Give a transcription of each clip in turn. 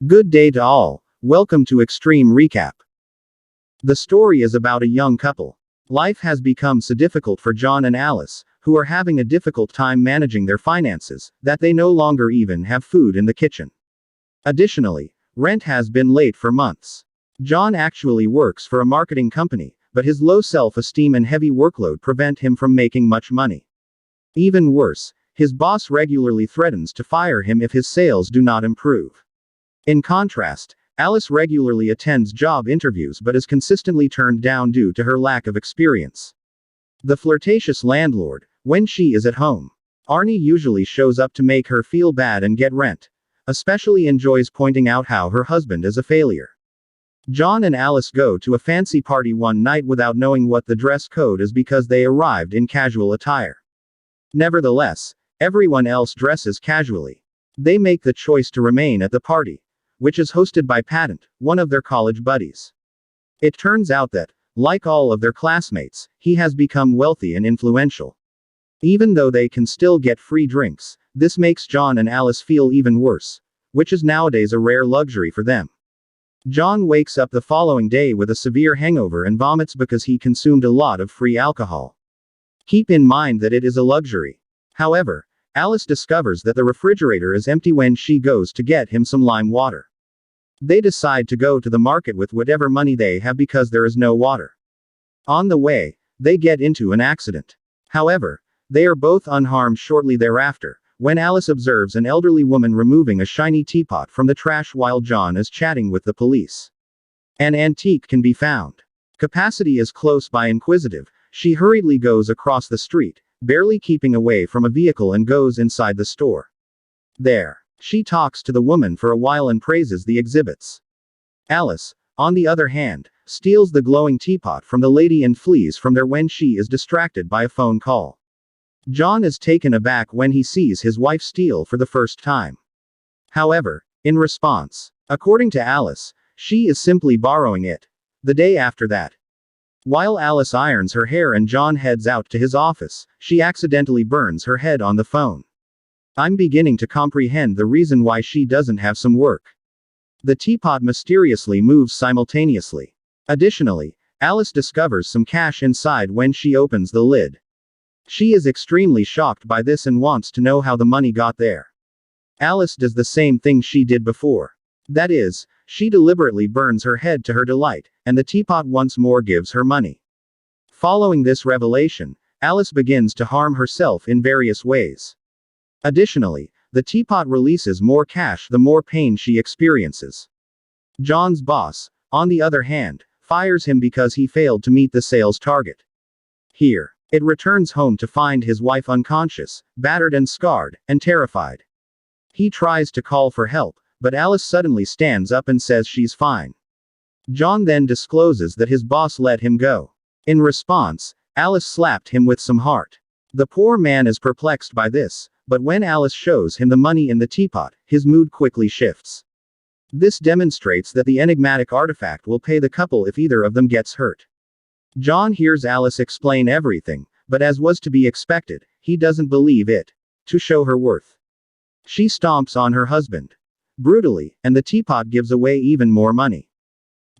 Good day to all. Welcome to Extreme Recap. The story is about a young couple. Life has become so difficult for John and Alice, who are having a difficult time managing their finances, that they no longer even have food in the kitchen. Additionally, rent has been late for months. John actually works for a marketing company, but his low self-esteem and heavy workload prevent him from making much money. Even worse, his boss regularly threatens to fire him if his sales do not improve. In contrast, Alice regularly attends job interviews but is consistently turned down due to her lack of experience. The flirtatious landlord, when she is at home, Arnie usually shows up to make her feel bad and get rent. Especially enjoys pointing out how her husband is a failure. John and Alice go to a fancy party one night without knowing what the dress code is because they arrived in casual attire. Nevertheless, everyone else dresses casually. They make the choice to remain at the party, which is hosted by Patent, one of their college buddies. It turns out that, like all of their classmates, he has become wealthy and influential. Even though they can still get free drinks, this makes John and Alice feel even worse, which is nowadays a rare luxury for them. John wakes up the following day with a severe hangover and vomits because he consumed a lot of free alcohol. Keep in mind that it is a luxury. However, Alice discovers that the refrigerator is empty when she goes to get him some lime water. They decide to go to the market with whatever money they have because there is no water. On the way, they get into an accident. However, they are both unharmed shortly thereafter, when Alice observes an elderly woman removing a shiny teapot from the trash while John is chatting with the police. An antique can be found. Capacity is close by inquisitive, she hurriedly goes across the street, barely keeping away from a vehicle and goes inside the store. There, she talks to the woman for a while and praises the exhibits. Alice, on the other hand, steals the glowing teapot from the lady and flees from there when she is distracted by a phone call. John is taken aback when he sees his wife steal for the first time. However, in response, according to Alice, she is simply borrowing it. The day after that, while Alice irons her hair and John heads out to his office, she accidentally burns her head on the phone. I'm beginning to comprehend the reason why she doesn't have some work. The teapot mysteriously moves simultaneously. Additionally, Alice discovers some cash inside when she opens the lid. She is extremely shocked by this and wants to know how the money got there. Alice does the same thing she did before. That is, she deliberately burns her head to her delight, and the teapot once more gives her money. Following this revelation, Alice begins to harm herself in various ways. Additionally, the teapot releases more cash the more pain she experiences. John's boss, on the other hand, fires him because he failed to meet the sales target. Here, it returns home to find his wife unconscious, battered and scarred, and terrified. He tries to call for help, but Alice suddenly stands up and says she's fine. John then discloses that his boss let him go. In response, Alice slapped him with some heart. The poor man is perplexed by this, but when Alice shows him the money in the teapot, his mood quickly shifts. This demonstrates that the enigmatic artifact will pay the couple if either of them gets hurt. John hears Alice explain everything, but as was to be expected, he doesn't believe it. To show her worth, she stomps on her husband brutally, and the teapot gives away even more money.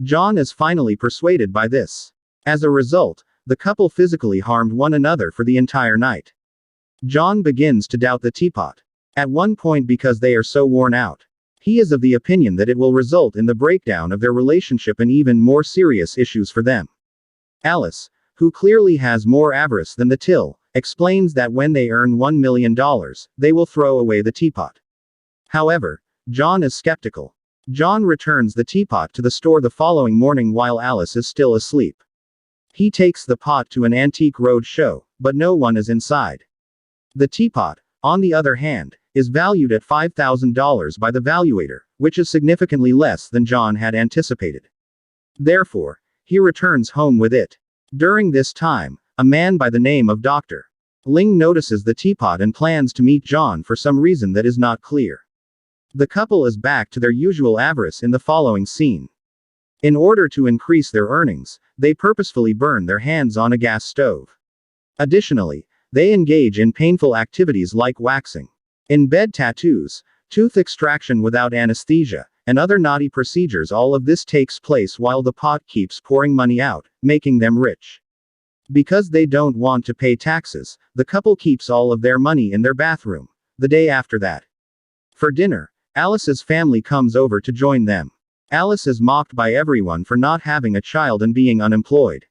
John is finally persuaded by this. As a result, the couple physically harmed one another for the entire night. John begins to doubt the teapot. At one point because they are so worn out. He is of the opinion that it will result in the breakdown of their relationship and even more serious issues for them. Alice, who clearly has more avarice than the till, explains that when they earn $1 million, they will throw away the teapot. However, John is skeptical. John returns the teapot to the store the following morning while Alice is still asleep. He takes the pot to an antique road show, but no one is inside. The teapot, on the other hand, is valued at $5,000 by the valuator, which is significantly less than John had anticipated. Therefore, he returns home with it. During this time, a man by the name of Dr. Ling notices the teapot and plans to meet John for some reason that is not clear. The couple is back to their usual avarice in the following scene. In order to increase their earnings, they purposefully burn their hands on a gas stove. Additionally, they engage in painful activities like waxing, in-bed tattoos, tooth extraction without anesthesia, and other naughty procedures. All of this takes place while the pot keeps pouring money out, making them rich. Because they don't want to pay taxes, the couple keeps all of their money in their bathroom. The day after that, for dinner, Alice's family comes over to join them. Alice is mocked by everyone for not having a child and being unemployed.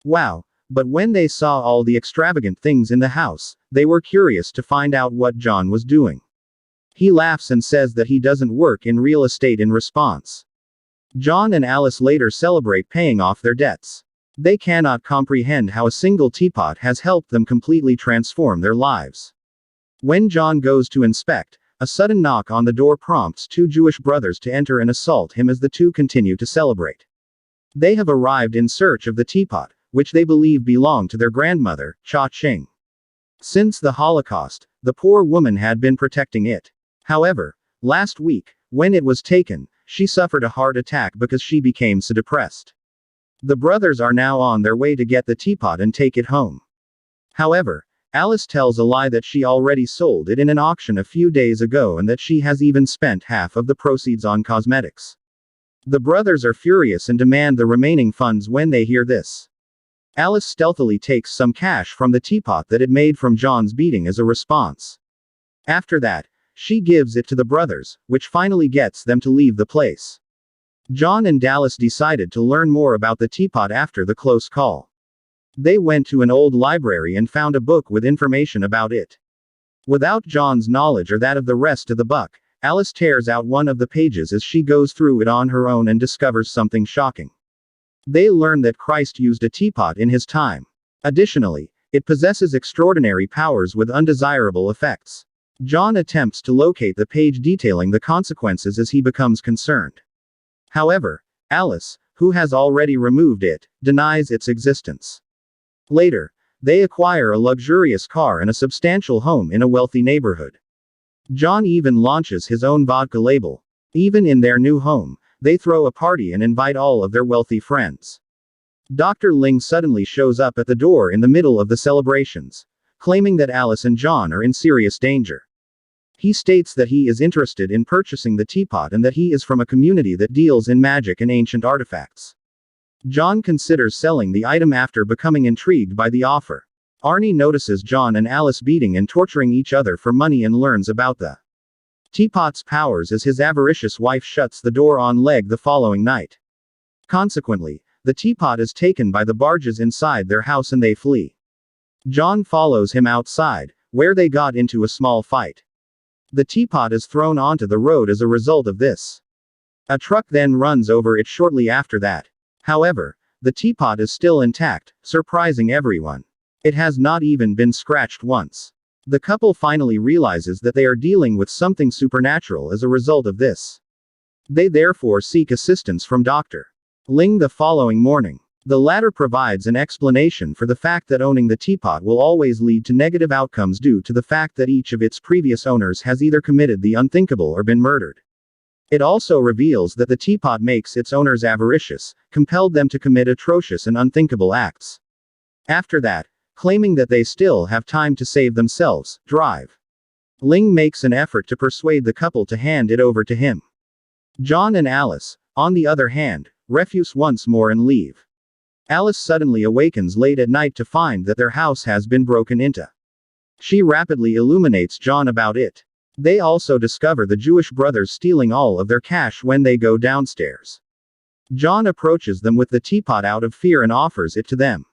Wow. But when they saw all the extravagant things in the house, they were curious to find out what John was doing. He laughs and says that he doesn't work in real estate in response. John and Alice later celebrate paying off their debts. They cannot comprehend how a single teapot has helped them completely transform their lives. When John goes to inspect, a sudden knock on the door prompts two Jewish brothers to enter and assault him as the two continue to celebrate. They have arrived in search of the teapot, which they believe belonged to their grandmother, Cha-Ching. Since the Holocaust, the poor woman had been protecting it. However, last week, when it was taken, she suffered a heart attack because she became so depressed. The brothers are now on their way to get the teapot and take it home. However, Alice tells a lie that she already sold it in an auction a few days ago and that she has even spent half of the proceeds on cosmetics. The brothers are furious and demand the remaining funds. When they hear this, Alice stealthily takes some cash from the teapot that it made from John's beating as a response. After that, she gives it to the brothers, which finally gets them to leave the place. John and Dallas decided to learn more about the teapot after the close call. They went to an old library and found a book with information about it. Without John's knowledge or that of the rest of the buck, Alice tears out one of the pages as she goes through it on her own and discovers something shocking. They learn that Christ used a teapot in his time. Additionally, it possesses extraordinary powers with undesirable effects. John attempts to locate the page detailing the consequences as he becomes concerned. However, Alice, who has already removed it, denies its existence. Later, they acquire a luxurious car and a substantial home in a wealthy neighborhood. John even launches his own vodka label. Even in their new home, they throw a party and invite all of their wealthy friends. Dr. Ling suddenly shows up at the door in the middle of the celebrations, claiming that Alice and John are in serious danger. He states that he is interested in purchasing the teapot and that he is from a community that deals in magic and ancient artifacts. John considers selling the item after becoming intrigued by the offer. Arnie notices John and Alice beating and torturing each other for money and learns about the teapot's powers as his avaricious wife shuts the door on leg the following night. Consequently, the teapot is taken by the barges inside their house and they flee. John follows him outside, where they got into a small fight. The teapot is thrown onto the road as a result of this. A truck then runs over it shortly after that. However, the teapot is still intact, surprising everyone. It has not even been scratched once. The couple finally realizes that they are dealing with something supernatural as a result of this. They therefore seek assistance from Dr. Ling the following morning. The latter provides an explanation for the fact that owning the teapot will always lead to negative outcomes due to the fact that each of its previous owners has either committed the unthinkable or been murdered. It also reveals that the teapot makes its owners avaricious, compelled them to commit atrocious and unthinkable acts. After that, claiming that they still have time to save themselves, drive. Ling makes an effort to persuade the couple to hand it over to him. John and Alice, on the other hand, refuse once more and leave. Alice suddenly awakens late at night to find that their house has been broken into. She rapidly illuminates John about it. They also discover the Jewish brothers stealing all of their cash when they go downstairs. John approaches them with the teapot out of fear and offers it to them.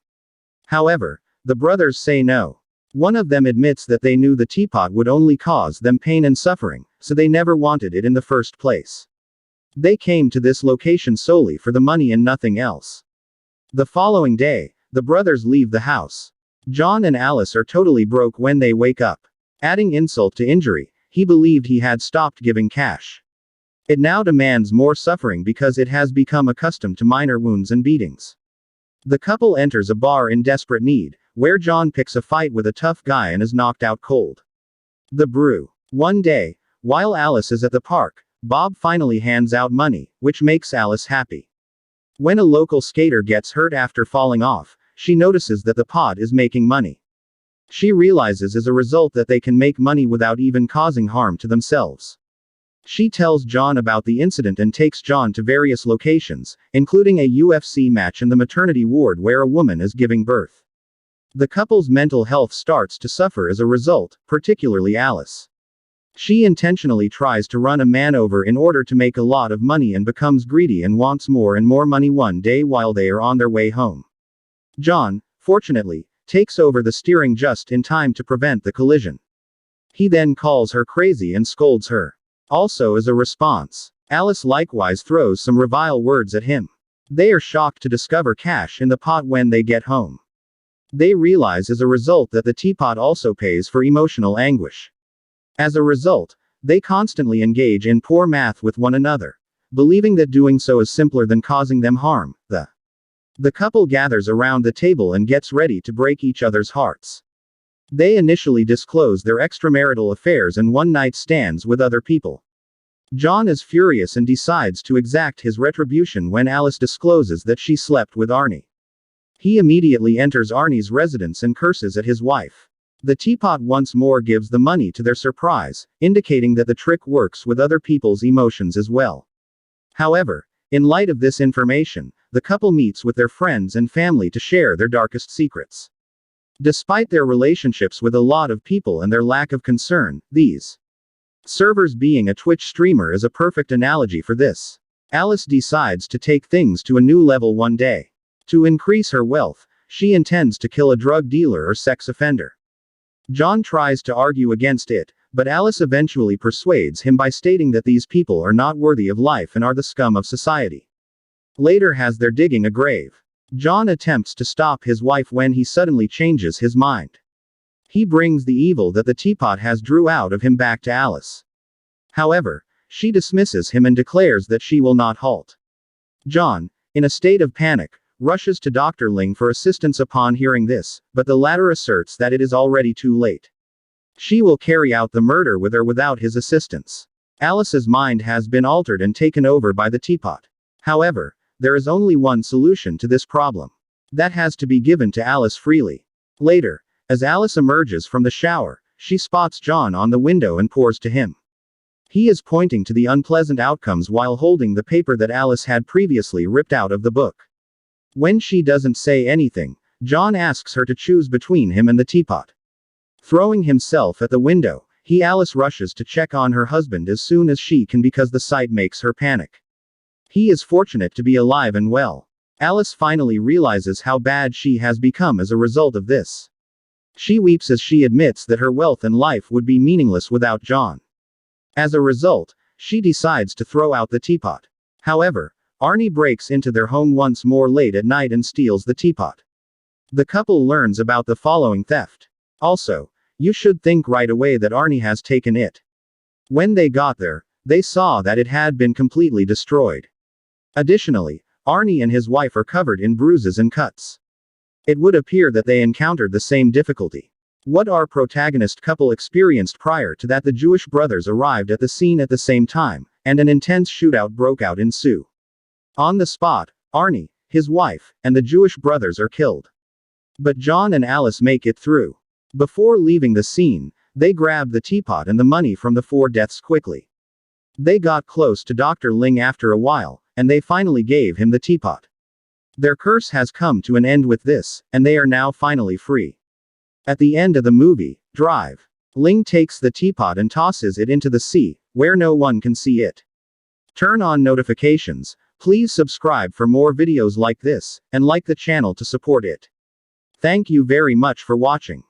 However, the brothers say no. One of them admits that they knew the teapot would only cause them pain and suffering, so they never wanted it in the first place. They came to this location solely for the money and nothing else. The following day, the brothers leave the house. John and Alice are totally broke when they wake up. Adding insult to injury, he believed he had stopped giving cash. It now demands more suffering because it has become accustomed to minor wounds and beatings. The couple enters a bar in desperate need, where John picks a fight with a tough guy and is knocked out cold. The brew. One day, while Alice is at the park, Bob finally hands out money, which makes Alice happy. When a local skater gets hurt after falling off, she notices that the pod is making money. She realizes as a result that they can make money without even causing harm to themselves. She tells John about the incident and takes John to various locations, including a UFC match and the maternity ward where a woman is giving birth. The couple's mental health starts to suffer as a result, particularly Alice. She intentionally tries to run a man over in order to make a lot of money and becomes greedy and wants more and more money one day while they are on their way home. John, fortunately, takes over the steering just in time to prevent the collision. He then calls her crazy and scolds her. Also as a response, Alice likewise throws some revile words at him. They are shocked to discover cash in the pot when they get home. They realize as a result that the teapot also pays for emotional anguish. As a result, they constantly engage in poor math with one another, believing that doing so is simpler than causing them harm. The couple gathers around the table and gets ready to break each other's hearts. They initially disclose their extramarital affairs and one-night stands with other people. John is furious and decides to exact his retribution when Alice discloses that she slept with Arnie. He immediately enters Arnie's residence and curses at his wife. The teapot once more gives the money to their surprise, indicating that the trick works with other people's emotions as well. However, in light of this information, the couple meets with their friends and family to share their darkest secrets. Despite their relationships with a lot of people and their lack of concern, these servers being a Twitch streamer is a perfect analogy for this. Alice decides to take things to a new level one day. To increase her wealth, she intends to kill a drug dealer or sex offender. John tries to argue against it, but Alice eventually persuades him by stating that these people are not worthy of life and are the scum of society. Later has their digging a grave. John attempts to stop his wife when he suddenly changes his mind. He brings the evil that the teapot has drew out of him back to Alice. However, she dismisses him and declares that she will not halt. John, in a state of panic, rushes to Dr. Ling for assistance upon hearing this, but the latter asserts that it is already too late. She will carry out the murder with or without his assistance. Alice's mind has been altered and taken over by the teapot. However, there is only one solution to this problem. That has to be given to Alice freely. Later, as Alice emerges from the shower, she spots John on the window and pours to him. He is pointing to the unpleasant outcomes while holding the paper that Alice had previously ripped out of the book. When she doesn't say anything, John asks her to choose between him and the teapot. Throwing himself at the window, Alice rushes to check on her husband as soon as she can because the sight makes her panic. He is fortunate to be alive and well. Alice finally realizes how bad she has become as a result of this. She weeps as she admits that her wealth and life would be meaningless without John. As a result, she decides to throw out the teapot. However, Arnie breaks into their home once more late at night and steals the teapot. The couple learns about the following theft. Also, you should think right away that Arnie has taken it. When they got there, they saw that it had been completely destroyed. Additionally, Arnie and his wife are covered in bruises and cuts. It would appear that they encountered the same difficulty. What our protagonist couple experienced prior to that. The Jewish brothers arrived at the scene at the same time, and an intense shootout broke out in Sioux. On the spot, Arnie, his wife, and the Jewish brothers are killed. But John and Alice make it through. Before leaving the scene, they grab the teapot and the money from the 4 deaths quickly. They got close to Dr. Ling after a while, and they finally gave him the teapot. Their curse has come to an end with this, and they are now finally free. At the end of the movie, Drive, Ling takes the teapot and tosses it into the sea, where no one can see it. Turn on notifications. Please subscribe for more videos like this, and like the channel to support it. Thank you very much for watching.